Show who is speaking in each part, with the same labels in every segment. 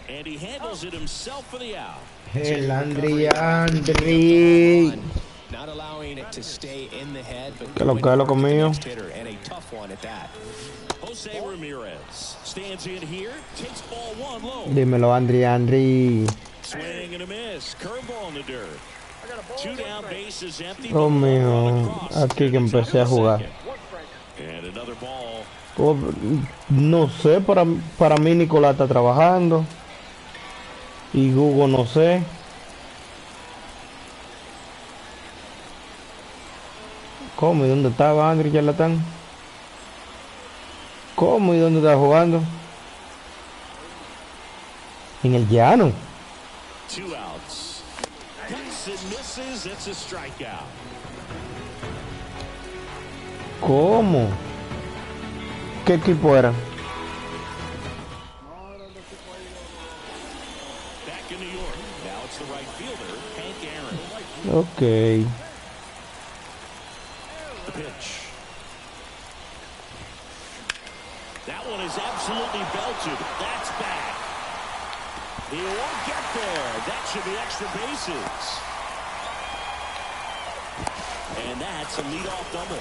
Speaker 1: And he handles it himself for the out.
Speaker 2: El Andri.
Speaker 3: Not allowing it to stay in the head, but
Speaker 2: Que lo que lo conmigo.
Speaker 3: hitter, and a tough one at that.
Speaker 1: Jose Ramirez stands in here, takes ball one low.
Speaker 2: Dímelo, Andri.
Speaker 1: Swing and a miss. Curveball in the dirt. Two down, bases empty.
Speaker 2: Oh mío, aquí que empecé a jugar.
Speaker 1: And another ball.
Speaker 2: Oh, no sé, para mí Nicolás está trabajando. Y Hugo no sé. ¿Cómo y dónde estaba Andri Charlatán? ¿Cómo y dónde está jugando? En el llano.
Speaker 1: 2 outs. Hits and misses. It's a strikeout.
Speaker 2: ¿Cómo? ¿Qué equipo era?
Speaker 1: Back in New York. Now it's the right fielder, Hank Aaron.
Speaker 2: Okay.
Speaker 1: The pitch. That one is absolutely belted. That's back. He won't get there. That should be extra bases. And that's a leadoff double.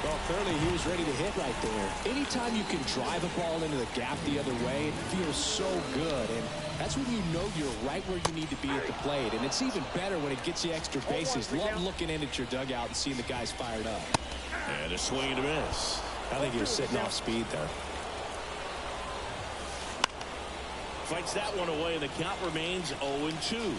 Speaker 3: Well, clearly he was ready to hit right there. Anytime you can drive a ball into the gap the other way, it feels so good. And that's when you know you're right where you need to be at the plate. And it's even better when it gets you extra bases. Love looking in at your dugout and seeing the guys fired up.
Speaker 1: And a swing and a miss.
Speaker 3: I think he was sitting off speed there.
Speaker 1: Fights that one away, and the count remains 0-2.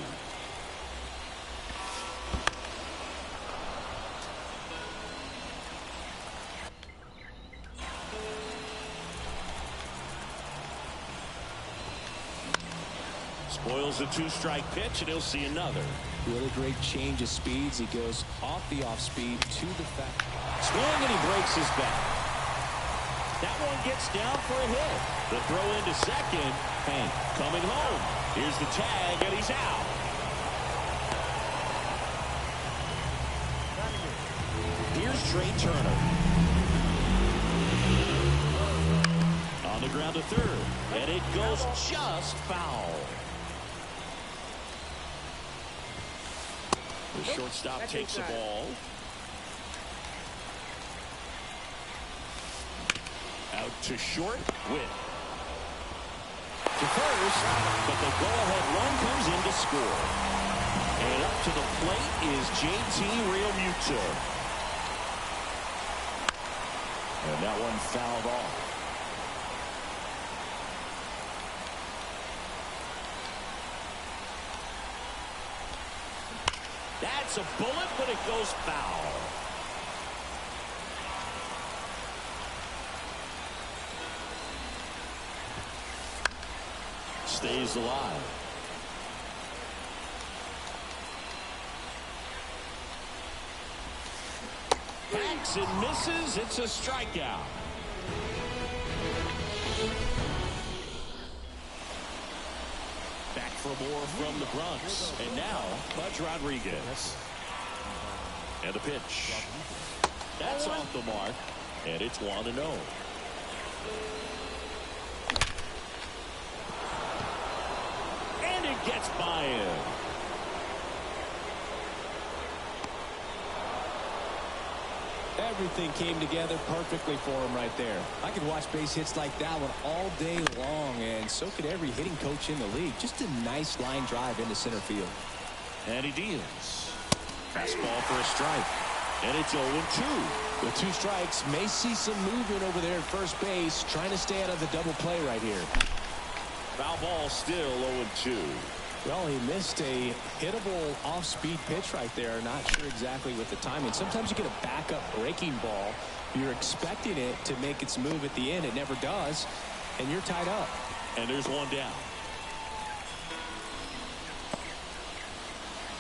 Speaker 1: Spoils a 2-strike pitch, and he'll see another.
Speaker 3: Really great change of speeds. He goes off the off-speed to the back.
Speaker 1: Swing, and he breaks his back. That one gets down for a hit. The throw into second. Hank coming home. Here's the tag, and he's out. Here's Trey Turner. On the ground to third. And it goes just foul. The shortstop takes the ball. Out to short, Witt. To first, but the go-ahead run comes in to score. And up to the plate is JT Realmuto. And that one fouled off. That's a bullet, but it goes foul. Stays alive. Hacks and misses. It's a strikeout. Back for more from the Bronx. And now, Pudge Rodriguez. And the pitch. That's off the mark. And it's 1-0. And it gets by him.
Speaker 3: Everything came together perfectly for him right there. I could watch base hits like that one all day long, and so could every hitting coach in the league. Just a nice line drive into center field.
Speaker 1: And he deals. Fastball for a strike. And it's 0-2.
Speaker 3: With 2 strikes, may see some movement over there at first base, trying to stay out of the double play right here.
Speaker 1: Foul ball still 0-2.
Speaker 3: Well, he missed a hittable off-speed pitch right there. Not sure exactly with the timing. Sometimes you get a backup breaking ball. You're expecting it to make its move at the end. It never does, and you're tied up.
Speaker 1: And there's one down.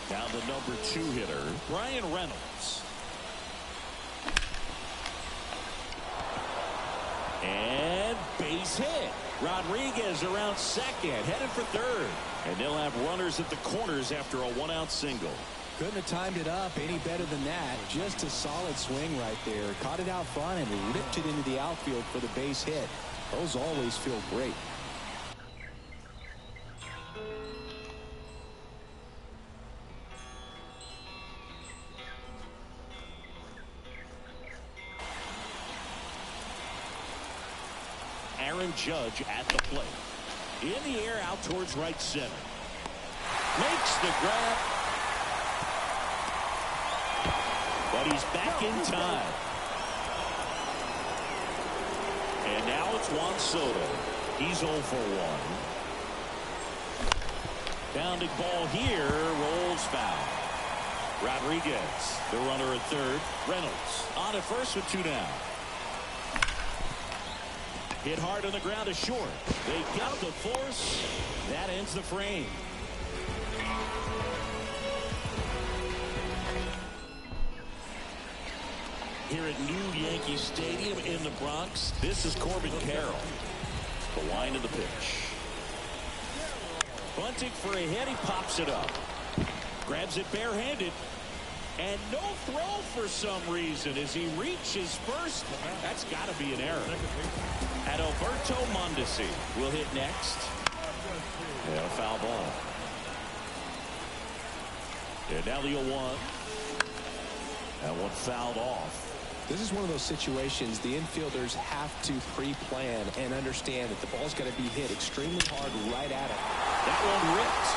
Speaker 1: Now the number 2 hitter, Brian Reynolds. And base hit. Rodriguez around second, headed for third. And they'll have runners at the corners after a 1-out single.
Speaker 3: Couldn't have timed it up any better than that. Just a solid swing right there. Caught it out front and ripped it into the outfield for the base hit. Those always feel great.
Speaker 1: Judge at the plate. In the air out towards right center. Makes the grab. But he's back in time. And now it's Juan Soto. He's 0 for 1. Bounding ball here. Rolls foul. Rodriguez, the runner at third. Reynolds on at first with 2 down. Hit hard on the ground to short. They got the force. That ends the frame. Here at New Yankee Stadium in the Bronx, this is Corbin Carroll. The line of the pitch. Bunting for a hit. He pops it up. Grabs it barehanded. And no throw for some reason as he reaches first. That's got to be an error. Adalberto Mondesi will hit next. Yeah, foul ball. And now the 0-1. That one fouled off.
Speaker 3: This is one of those situations the infielders have to pre-plan and understand that the ball's got to be hit extremely hard right at it.
Speaker 1: That one ripped.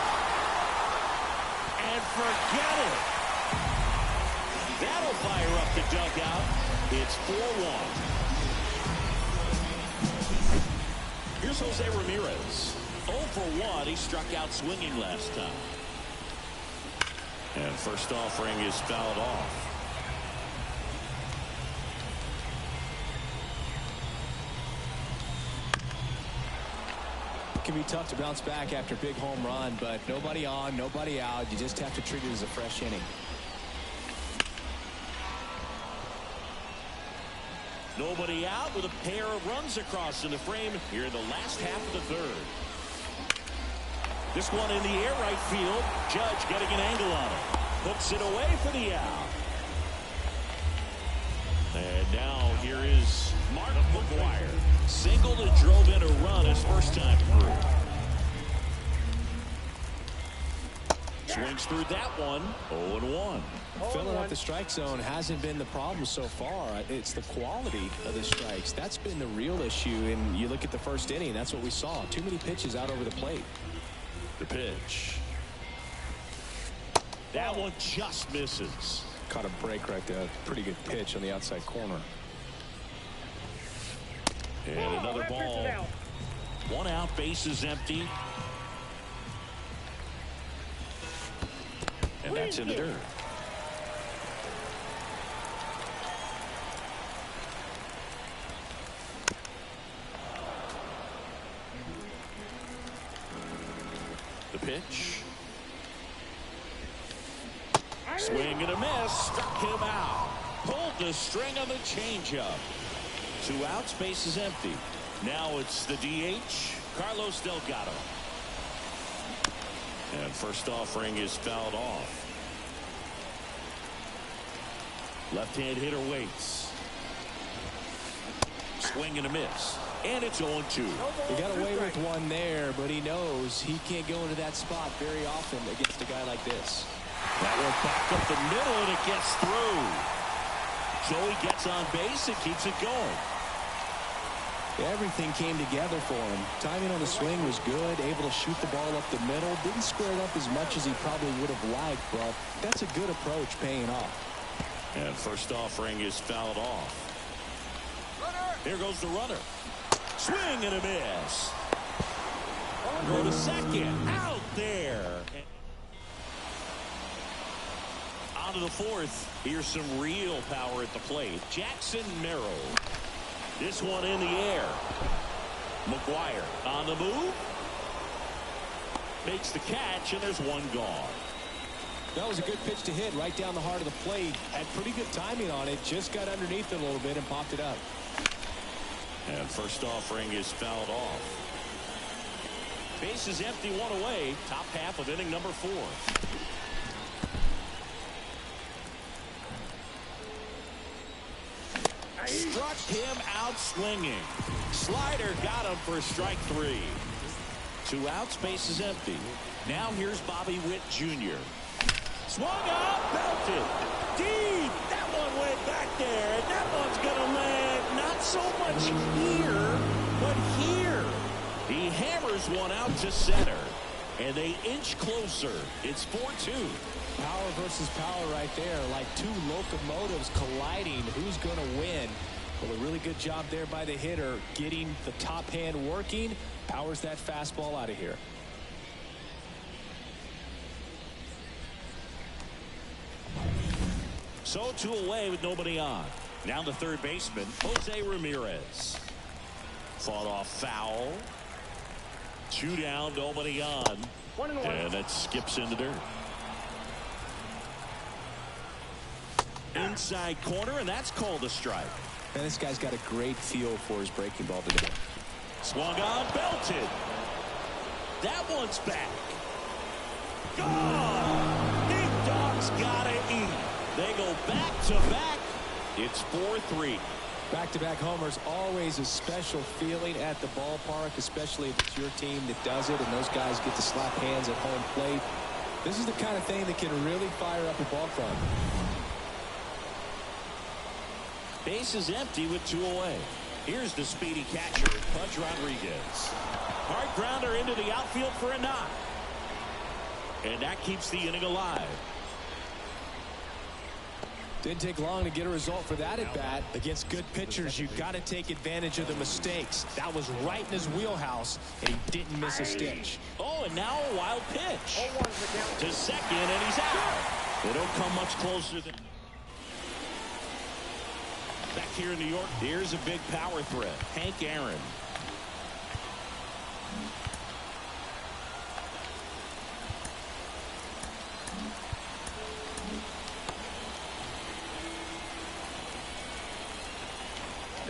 Speaker 1: And forget it. That'll fire up the dugout. It's 4-1. Here's Jose Ramirez. 0 for 1. He struck out swinging last time. And first offering is fouled off.
Speaker 3: It can be tough to bounce back after a big home run, but nobody on, nobody out. You just have to treat it as a fresh inning.
Speaker 1: Nobody out with a pair of runs across in the frame here in the last half of the third. This one in the air right field. Judge getting an angle on it. Hooks it away for the out. And now here is Mark McGwire. Singled and drove in a run his first time through. Swings through that one. 0-1.
Speaker 3: Filling up the strike zone hasn't been the problem so far. It's the quality of the strikes. That's been the real issue. And you look at the first inning, that's what we saw. Too many pitches out over the plate.
Speaker 1: The pitch. That one just misses.
Speaker 3: Caught a break right there. Pretty good pitch on the outside corner.
Speaker 1: And another ball. 1 out, bases empty. And that's in the dirt. The pitch. Swing and a miss. Struck him out. Pulled the string on the changeup. 2 outs, base is empty. Now it's the DH, Carlos Delgado. And first offering is fouled off. Left-hand hitter waits. Swing and a miss. And it's 0-2.
Speaker 3: He got away with one there, but he knows he can't go into that spot very often against a guy like this.
Speaker 1: That one back up the middle, and it gets through. Joey gets on base and keeps it going.
Speaker 3: Everything came together for him. Timing on the swing was good, able to shoot the ball up the middle. Didn't square it up as much as he probably would have liked, but that's a good approach paying off.
Speaker 1: And first offering is fouled off. Here goes the runner. Swing and a miss. Go to second. Out there. On to the fourth. Here's some real power at the plate. Jackson Merrill. This one in the air. McGwire on the move. Makes the catch, and there's one gone.
Speaker 3: That was a good pitch to hit right down the heart of the plate. Had pretty good timing on it. Just got underneath it a little bit and popped it up.
Speaker 1: And first offering is fouled off. Base is empty, 1 away. Top half of inning number 4. Struck him out swinging. Slider got him for strike 3. 2 outs, base is empty. Now here's Bobby Witt Jr. Swung out, belted. Deep. That one went back there, and that one's going to land not so much here, but here. hammers one out to center. And they inch closer. It's 4-2.
Speaker 3: Power versus power right there, like two locomotives colliding. Who's going to win? Well, a really good job there by the hitter, getting the top hand working. Powers that fastball out of here.
Speaker 1: So 2 away with nobody on. Now the third baseman, Jose Ramirez. Fought off foul. 2 down, nobody on.
Speaker 4: 1-1.
Speaker 1: And that skips in the dirt. Inside corner, and that's called a strike.
Speaker 3: And this guy's got a great feel for his breaking ball today.
Speaker 1: Swung on, belted. That one's back. Gone! Big Dog's gotta eat. They go back to back. It's 4-3.
Speaker 3: Back-to-back homers, always a special feeling at the ballpark, especially if it's your team that does it and those guys get to slap hands at home plate. This is the kind of thing that can really fire up a ball club.
Speaker 1: Base is empty with 2 away. Here's the speedy catcher, Pudge Rodriguez. Hard grounder into the outfield for a knock. And that keeps the inning alive.
Speaker 3: Didn't take long to get a result for that at bat. Against good pitchers, you've got to take advantage of the mistakes. That was right in his wheelhouse, and he didn't miss a stitch.
Speaker 1: Oh, and now a wild pitch.
Speaker 4: 0-1's the count.
Speaker 1: To second, and he's out. They don't come much closer than... Back here in New York, here's a big power threat. Hank Aaron.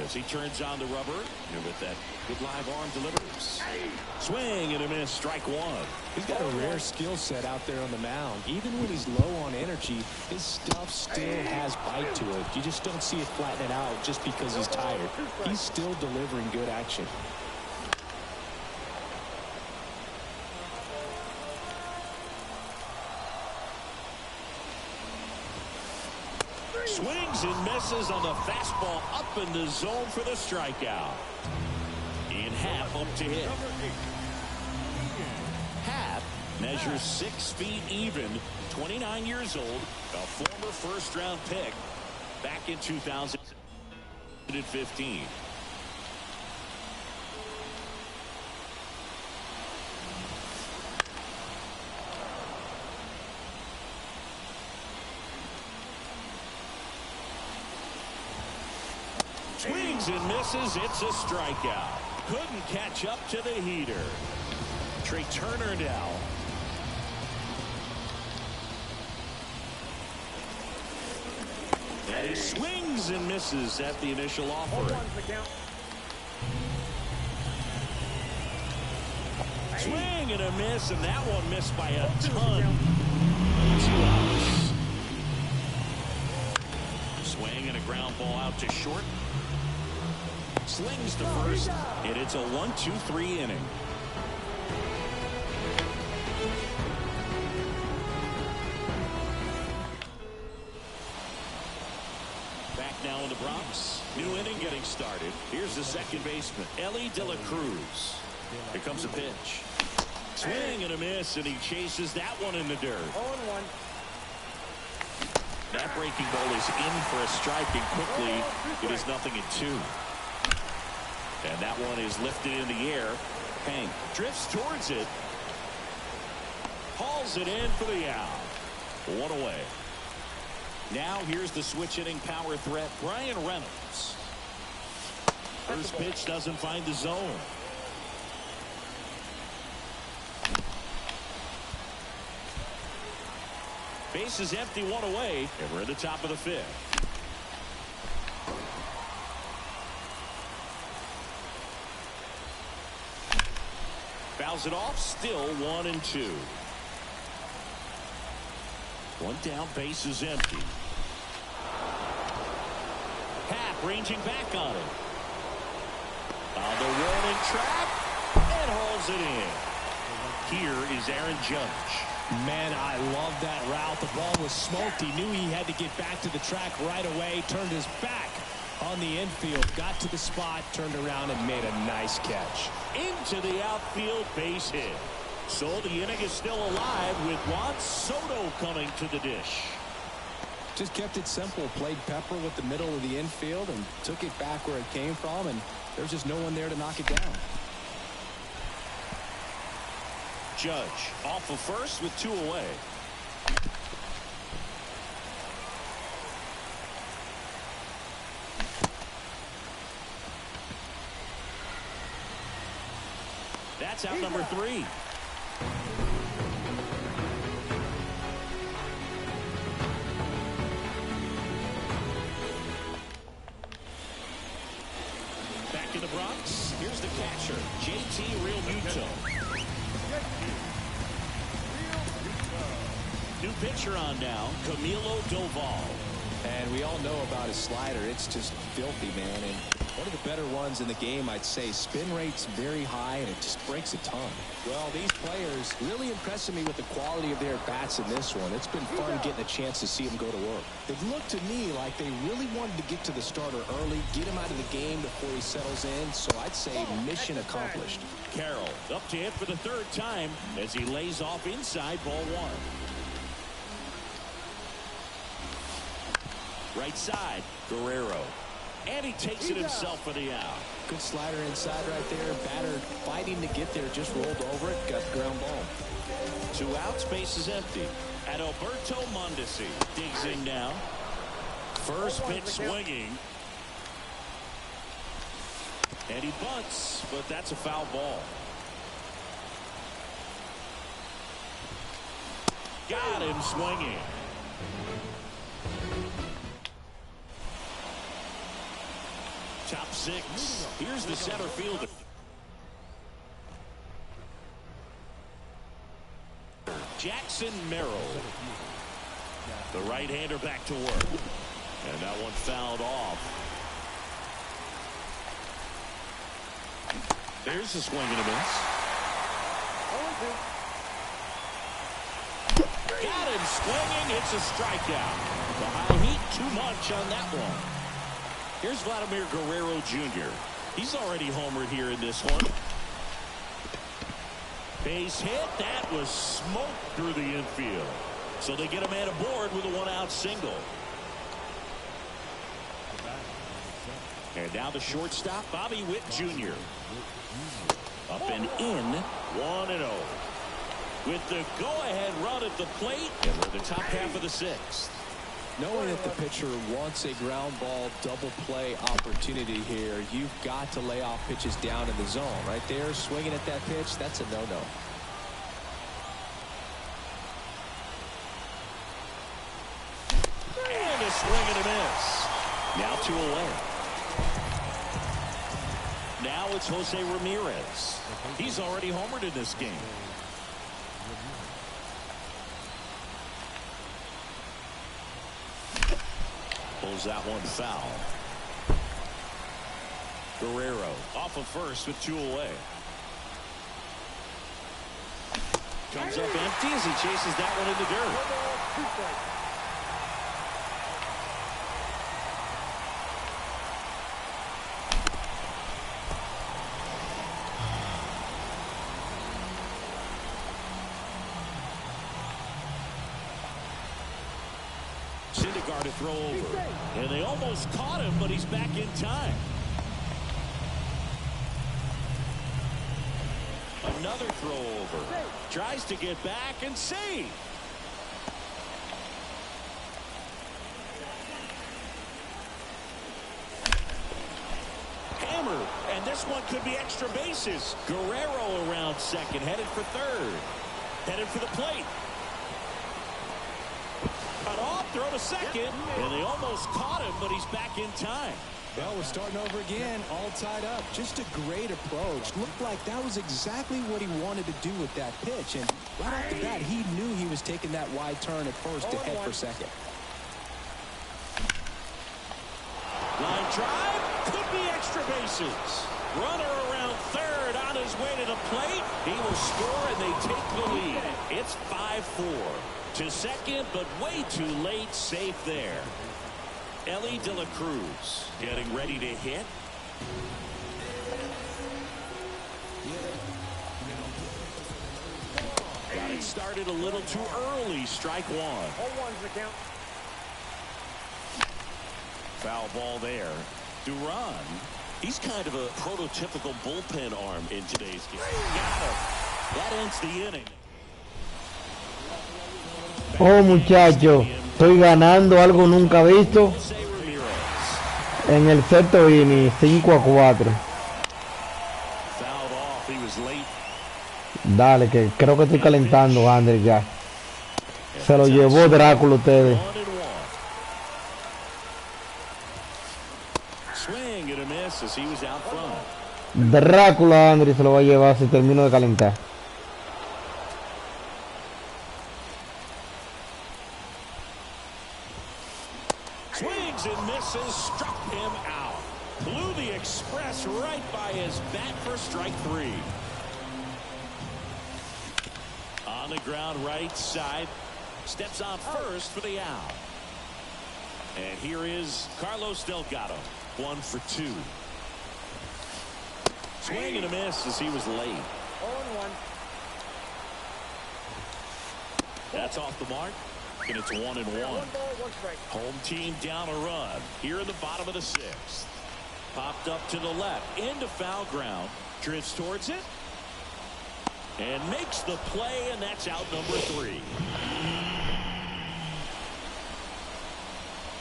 Speaker 1: As he turns on the rubber, and with that good live arm delivers. Swing and a miss, strike 1.
Speaker 3: He's got a rare skill set out there on the mound. Even when he's low on energy, his stuff still has bite to it. You just don't see it flattening out just because he's tired. He's still delivering good action.
Speaker 1: Swings and misses on the fastball up in the zone for the strikeout. In half up to hit. Half measures 6 feet even, 29 years old, a former first-round pick back in 2015. Swings and misses. It's a strikeout. Couldn't catch up to the heater. Trey Turner now. And he swings and misses at the initial offering.
Speaker 4: 0-1's the count.
Speaker 1: Swing and a miss, and that one missed by a ton. 2 outs. Swing and a ground ball out to short. Slings to first, and it's a 1-2-3 inning. Back now in the Bronx. New inning getting started. Here's the second baseman, Ellie De La Cruz. Here comes a pitch. Swing and a miss, and he chases that one in the dirt.
Speaker 4: 0-1.
Speaker 1: That breaking ball is in for a strike, and quickly it is 0-2. And that one is lifted in the air. Hank drifts towards it. Hauls it in for the out. 1 away. Now here's the switch hitting power threat, Brian Reynolds. First pitch doesn't find the zone. Base is empty, 1 away, and we're at the top of the 5th. Fouls it off, still 1-2. 1 down, base is empty. Happ ranging back on it. On the warning track, and hauls it in. Here is Aaron Judge.
Speaker 3: Man, I love that route. The ball was smoked. He knew he had to get back to the track right away. Turned his back On the infield, got to the spot, turned around, and made a nice catch.
Speaker 1: Into the outfield, base hit. So the inning is still alive with Juan Soto coming to the dish.
Speaker 3: Just kept it simple, played pepper with the middle of the infield and took it back where it came from, and there's just no one there to knock it down.
Speaker 1: Judge off of first with 2 away. That's out number 3. Back in the Bronx, here's the catcher, JT Realmuto. New pitcher on now, Camilo Doval.
Speaker 3: And we all know about his slider. It's just filthy, man. And one of the better ones in the game, I'd say. Spin rate's very high, and it just breaks a ton. Well, these players really impressing me with the quality of their bats in this one. It's been fun getting a chance to see them go to work. It looked to me like they really wanted to get to the starter early, get him out of the game before he settles in. So I'd say mission accomplished.
Speaker 1: Carroll up to hit for the 3rd time as he lays off inside ball 1. Right side, Guerrero. And he takes it himself for the out.
Speaker 3: Good slider inside right there. Batter fighting to get there, just rolled over it, got the ground ball.
Speaker 1: 2 outs, base is empty. And Alberto Mondesi digs in now. First pitch swinging. And he bunts, but that's a foul ball. Got him swinging. Top 6. Here's the center fielder. Jackson Merrill. The right-hander back to work. And that one fouled off. There's a swing and a miss. Got him swinging. It's a strikeout. The high heat too much on that one. Here's Vladimir Guerrero Jr. He's already homered here in this one. Base hit. That was smoked through the infield. So they get a man aboard with a 1-out single. And now the shortstop, Bobby Witt Jr. Up and in, 1-0. With the go-ahead run at the plate, and we're the top half of the 6th.
Speaker 3: Knowing that the pitcher wants a ground ball double play opportunity here, you've got to lay off pitches down in the zone. Right there, swinging at that pitch, that's a no-no.
Speaker 1: And a swing and a miss. Now 2 away. Now it's Jose Ramirez. He's already homered in this game. Pulls that one foul. Guerrero off of first with 2 away. Comes up empty as he chases that one in the dirt. To throw over, and they almost caught him, but he's back in time. Another throw over, tries to get back and save. Hammer, and this one could be extra bases. Guerrero around second, headed for third, headed for the plate. Cut off, throw to second, and they almost caught him, but he's back in time.
Speaker 3: Well, we're starting over again, all tied up. Just a great approach. Looked like that was exactly what he wanted to do with that pitch. And right off the bat, he knew he was taking that wide turn at first to head for second.
Speaker 1: Line drive, could be extra bases. Runner around third on his way to the plate. He will score, and they take the lead. It's 5-4. To second, but way too late, safe there. Ellie De La Cruz getting ready to hit. Got it started a little too early. Strike one.
Speaker 4: 0-1's the count.
Speaker 1: Foul ball there. Duran, he's kind of a prototypical bullpen arm in today's game. Got him. That ends the inning.
Speaker 2: Oh, muchachos, estoy ganando algo nunca visto en el sexto inning, 5-4. Dale, que creo que estoy calentando, Andrés, ya. Se lo llevó Drácula a ustedes. Drácula, Andrés, se lo va a llevar si termino de calentar.
Speaker 1: Swings and misses, struck him out. Blew the express right by his bat for strike three. On the ground right side. Steps on first for the out. And here is Carlos Delgado. 1 for 2. Swing and a miss as he was late.
Speaker 4: 0-1.
Speaker 1: That's off the mark. And it's 1-1.
Speaker 4: 1 ball, 1 strike.
Speaker 1: Home team down a run here in the bottom of the 6th. Popped up to the left into foul ground. Drifts towards it and makes the play, and that's out number 3.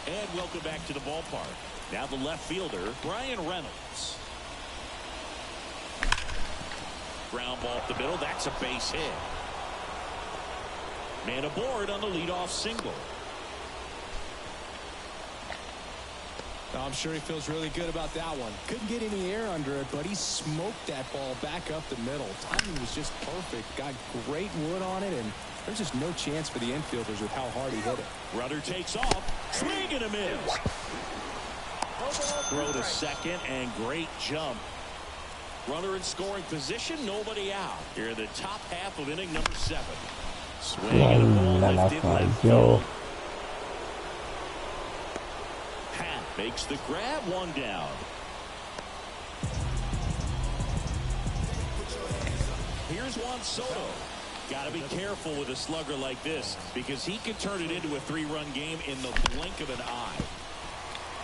Speaker 1: And welcome back to the ballpark. Now the left fielder, Brian Reynolds. Ground ball up the middle. That's a base hit. Man aboard on the leadoff single.
Speaker 3: I'm sure he feels really good about that one. Couldn't get any air under it, but he smoked that ball back up the middle. Timing was just perfect. Got great wood on it, and there's just no chance for the infielders with how hard he hit it.
Speaker 1: Runner takes off. Swing and a miss. Throw to second, and great jump. Runner in scoring position, nobody out. Here in the top half of inning number 7. Swing and a ball lifted left field. Pat makes the grab, 1 down. Here's Juan Soto. Got to be careful with a slugger like this because he can turn it into a 3-run game in the blink of an eye.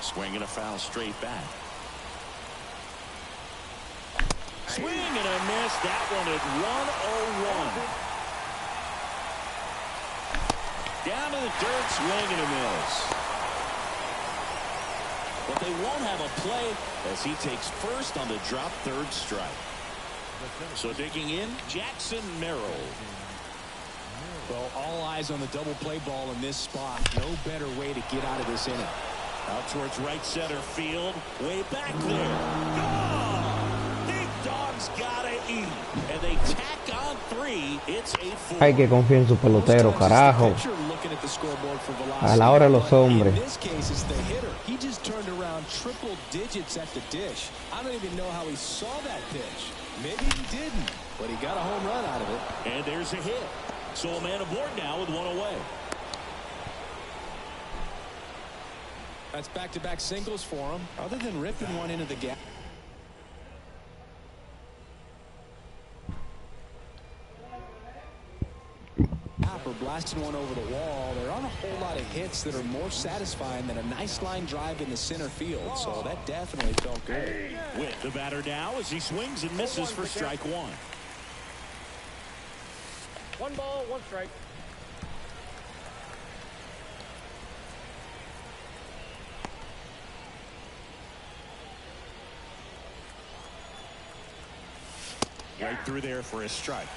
Speaker 1: Swing and a foul straight back. Swing and a miss. That one at 1-0-1. Down to the dirt, swing and a miss. But they won't have a play as he takes first on the drop 3rd strike. So digging in, Jackson Merrill.
Speaker 3: Well, all eyes on the double play ball in this spot. No better way to get out of this inning.
Speaker 1: Out towards right center field. Way back there. Gone! Big dog's gotta eat. And they tack on 3. It's 8-4.
Speaker 2: Hay que confiar en su pelotero, carajo. A la hora de los hombres.
Speaker 3: In this case, it's the hitter. He just turned around triple digits at the dish. I don't even know how he saw that pitch. Maybe he didn't, but he got a home run out of it.
Speaker 1: And there's a hit. So a man aboard now with 1 away.
Speaker 3: That's back-to-back singles for him. Other than ripping one into the gap. Or blasting one over the wall. There aren't a whole lot of hits that are more satisfying than a nice line drive in the center field. So that definitely felt good.
Speaker 1: With the batter now as he swings and misses for strike 1.
Speaker 4: 1 ball, 1 strike.
Speaker 1: Right through there for a strike.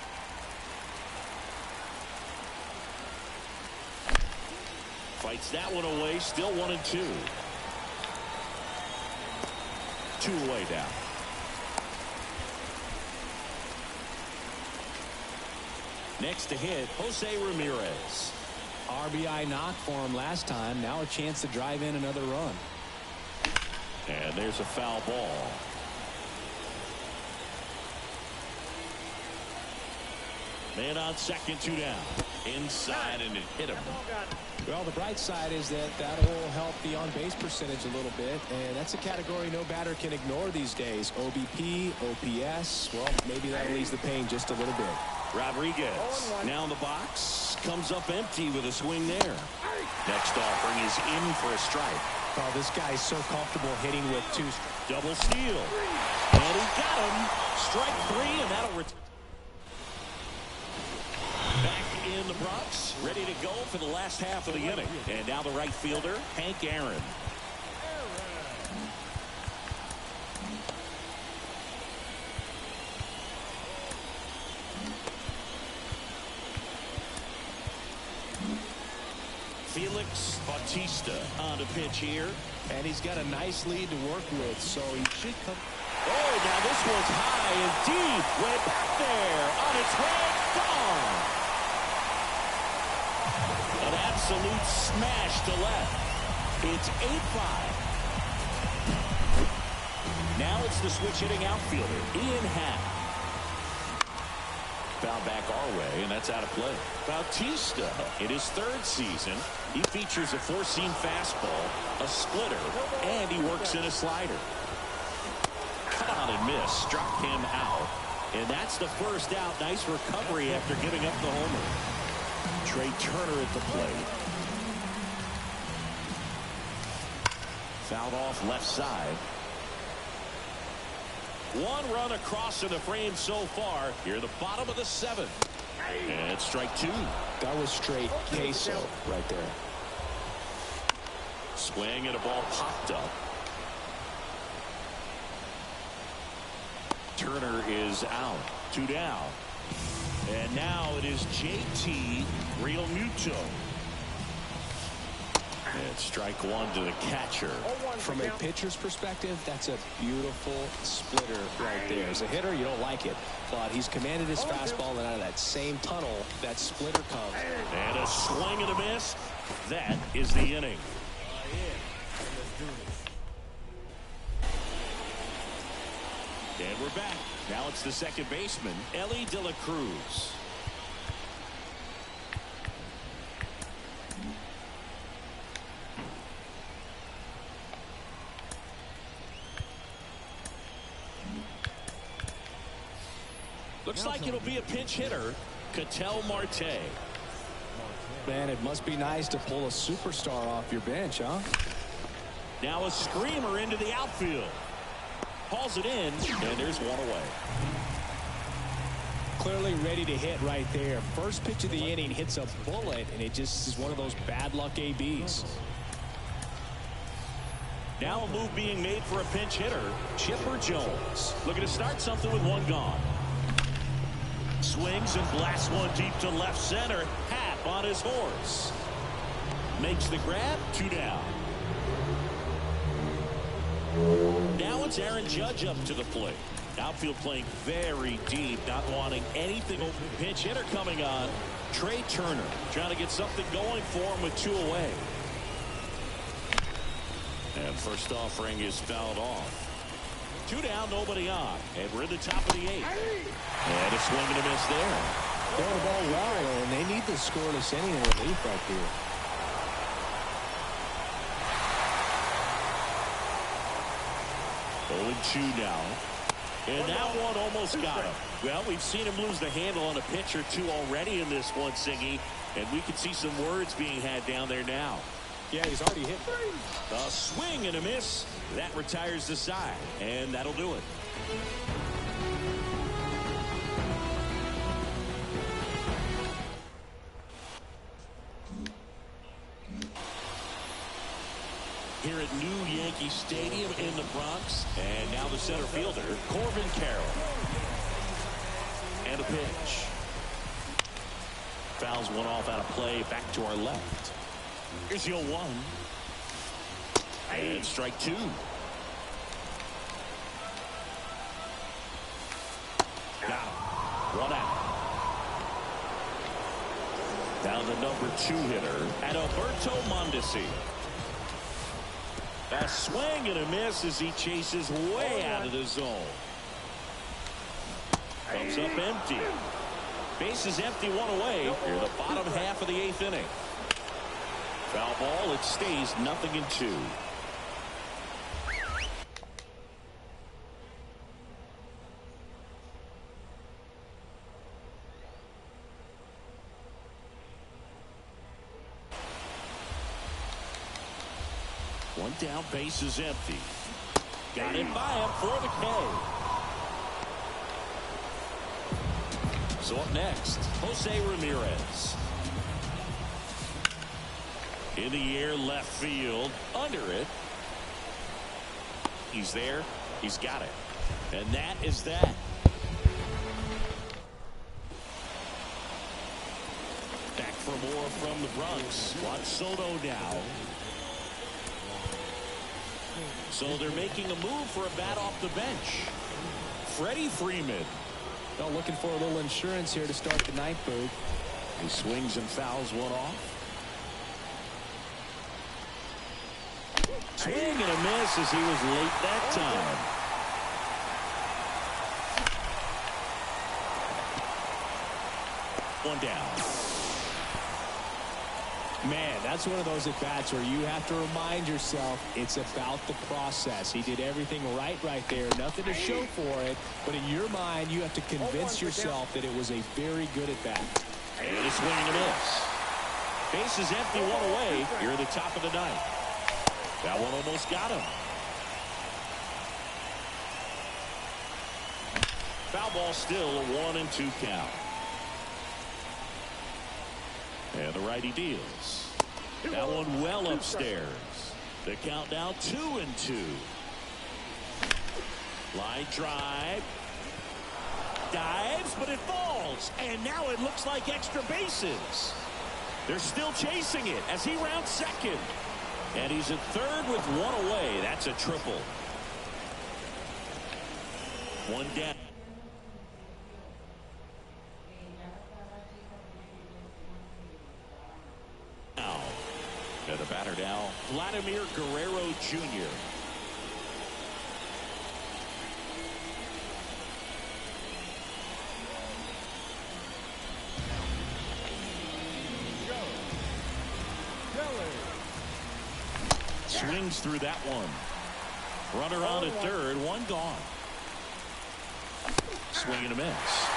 Speaker 1: Fights that one away. Still 1-2. 2 away down. Next to hit, Jose Ramirez.
Speaker 3: RBI knock for him last time. Now a chance to drive in another run.
Speaker 1: And there's a foul ball. Man on second, 2 down. Inside, and it hit him.
Speaker 3: Well, the bright side is that will help the on-base percentage a little bit, and that's a category no batter can ignore these days. OBP, OPS, well, maybe that'll ease the pain just a little bit.
Speaker 1: Rodriguez now in the box, comes up empty with a swing there. Next offering is in for a strike.
Speaker 3: Oh, this guy's so comfortable hitting with 2.
Speaker 1: Double steal, and he got him. Strike 3, and that'll return. Back in the Bronx, ready to go for the last half of the inning. And now the right fielder, Hank Aaron. Felix Bautista on the pitch here.
Speaker 3: And he's got a nice lead to work with, so he should come.
Speaker 1: Oh, now this one's high and deep. Way back there. On its way. Gone. An absolute smash to left. It's 8-5. Now it's the switch hitting outfielder, Ian Happ. Foul back our way, and that's out of play. Bautista, in his 3rd season, he features a 4-seam fastball, a splitter, and he works in a slider. Caught and missed, struck him out. And that's the first out. Nice recovery after giving up the homer. Trey Turner at the plate. Fouled off left side. 1 run across in the frame so far. Here the bottom of the 7th. And strike 2.
Speaker 3: That was straight queso right there.
Speaker 1: Swing and a ball popped up. Turner is out. 2 down. And now it is JT Realmuto. And strike 1 to the catcher.
Speaker 3: From a pitcher's perspective, that's a beautiful splitter right there. As a hitter, you don't like it, but he's commanded his fastball, and out of that same tunnel, that splitter comes.
Speaker 1: And a swing and a miss. That is the inning. And we're back. Now it's the second baseman, Ellie De La Cruz. Looks like it'll be a pinch hitter, Ketel Marte.
Speaker 3: Man, it must be nice to pull a superstar off your bench, huh?
Speaker 1: Now a screamer into the outfield. Hauls it in, and there's 1 away.
Speaker 3: Clearly ready to hit right there. First pitch of the inning hits a bullet, and it just is one of those bad luck ABs.
Speaker 1: Now a move being made for a pinch hitter, Chipper Jones. Looking to start something with 1 gone. Swings and blasts one deep to left center. Happ on his horse. Makes the grab. 2 down. Now it's Aaron Judge up to the plate. Outfield playing very deep, not wanting anything open. Pinch hitter coming on. Trey Turner trying to get something going for him with 2 away. And first offering is fouled off. 2 down, nobody on. And we're in the top of the 8th. And a swing and a miss there.
Speaker 3: Throwing the ball well, and they need the scoreless inning in relief right there.
Speaker 1: Oh, 2 now. And that one almost got him. Well, we've seen him lose the handle on a pitch or 2 already in this one, Singy. And we can see some words being had down there now.
Speaker 3: Yeah, he's already hit.
Speaker 1: A swing and a miss. That retires the side. And that'll do it. Here at New Yankee Stadium in the Bronx. And now the center fielder, Corbin Carroll. And a pitch. Fouls one off out of play. Back to our left. Here's the 0-1. And strike 2. Got him. 1 out. Down the number 2 hitter, Adalberto Mondesi. A swing and a miss as he chases way out of the zone. Comes up empty. Base is empty, one away. Here, the bottom half of the 8th inning. Foul ball, it stays 0-2. One down, base is empty. Got it by him for the K. So up next, Jose Ramirez. In the air, left field, under it. He's there. He's got it. And that is that. Back for more from the Bronx. Juan Soto now. So they're making a move for a bat off the bench. Freddie Freeman.
Speaker 3: Well, looking for a little insurance here to start the ninth, Boog.
Speaker 1: He swings and fouls one off. Swing and a miss as he was late that time. One down.
Speaker 3: Man, that's one of those at-bats where you have to remind yourself it's about the process. He did everything right there. Nothing to show for it. But in your mind, you have to convince yourself that it was a very good at-bat.
Speaker 1: And a swing and a miss. Base is empty, one away. Here at the top of the ninth. That one almost got him. Foul ball still a 1-2 count. And the righty deals. That one well upstairs. The count now 2-2. Line drive. Dives, but it falls. And now it looks like extra bases. They're still chasing it as he rounds second. And he's at third with one away. That's a triple. One down. Now, and the batter now, Vladimir Guerrero Jr. Swings through that one. Runner on at third, one gone. Swing and a miss.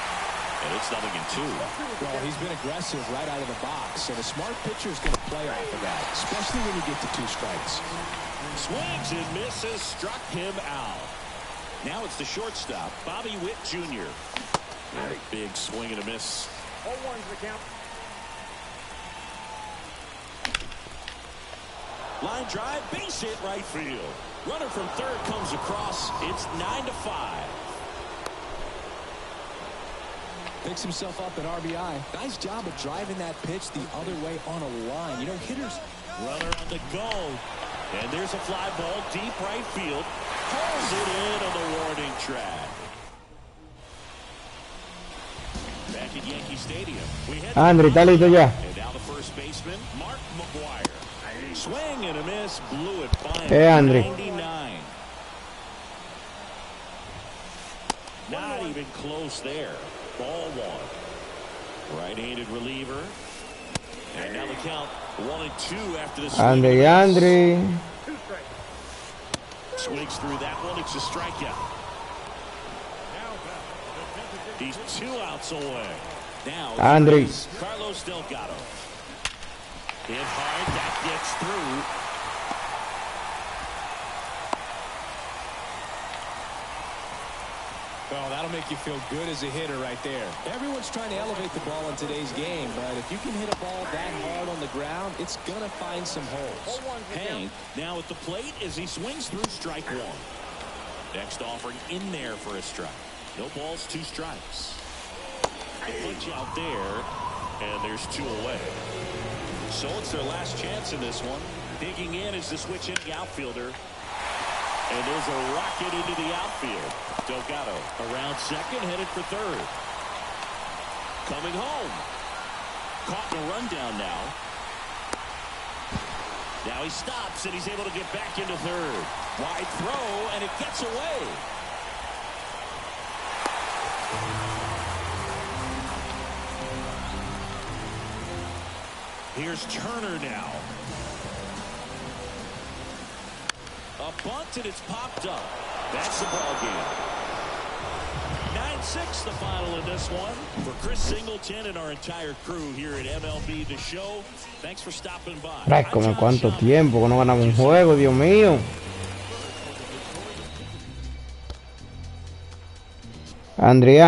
Speaker 1: And it's 0-2.
Speaker 3: Well, he's been aggressive right out of the box, and a smart pitcher is going to play off of that, especially when you get to 2 strikes.
Speaker 1: Swings and misses, struck him out. Now it's the shortstop, Bobby Witt Jr. And a big swing and a miss.
Speaker 4: 0-1's the count.
Speaker 1: Line drive, base hit right field. Runner from third comes across. It's 9-5.
Speaker 3: Picks himself up an RBI. Nice job of driving that pitch the other way on a line. You know, hitters.
Speaker 1: Runner on the go. And there's a fly ball deep right field. Pulls it in on the warning track. Back at Yankee Stadium. We head
Speaker 2: Andre, está listo ya.
Speaker 1: And now the first baseman, Mark McGuire. Swing and a miss, blew it by
Speaker 2: Hey, Andre.
Speaker 1: 99. Not even close there. Ball one. Right-handed reliever. And now the count 1-2 after the swing.
Speaker 2: Andre.
Speaker 4: 2 strikes.
Speaker 1: Swings through that one. It's a strikeout. He's 2 outs away. Now
Speaker 2: Andre.
Speaker 1: Carlos Delgado. Hit hard, that gets through.
Speaker 3: Well, that'll make you feel good as a hitter right there. Everyone's trying to elevate the ball in today's game, but if you can hit a ball that hard on the ground, it's going to find some holes.
Speaker 1: Hank now at the plate as he swings through strike one. Next offering in there for a strike. No balls, 2 strikes. The punch out there, and there's 2 away. So it's their last chance in this one. Digging in is the switch hitting outfielder. And there's a rocket into the outfield. Delgado around second, headed for third. Coming home. Caught in a rundown now. Now he stops, and he's able to get back into third. Wide throw, and it gets away. Here's Turner now. A bunt, and it's popped up. That's the ball game. 9-6 the final in this one. For Chris Singleton and our entire crew here at MLB The Show, thanks for stopping by.
Speaker 2: Como cuánto tiempo que no ganamos un juego, Dios mío. Andri.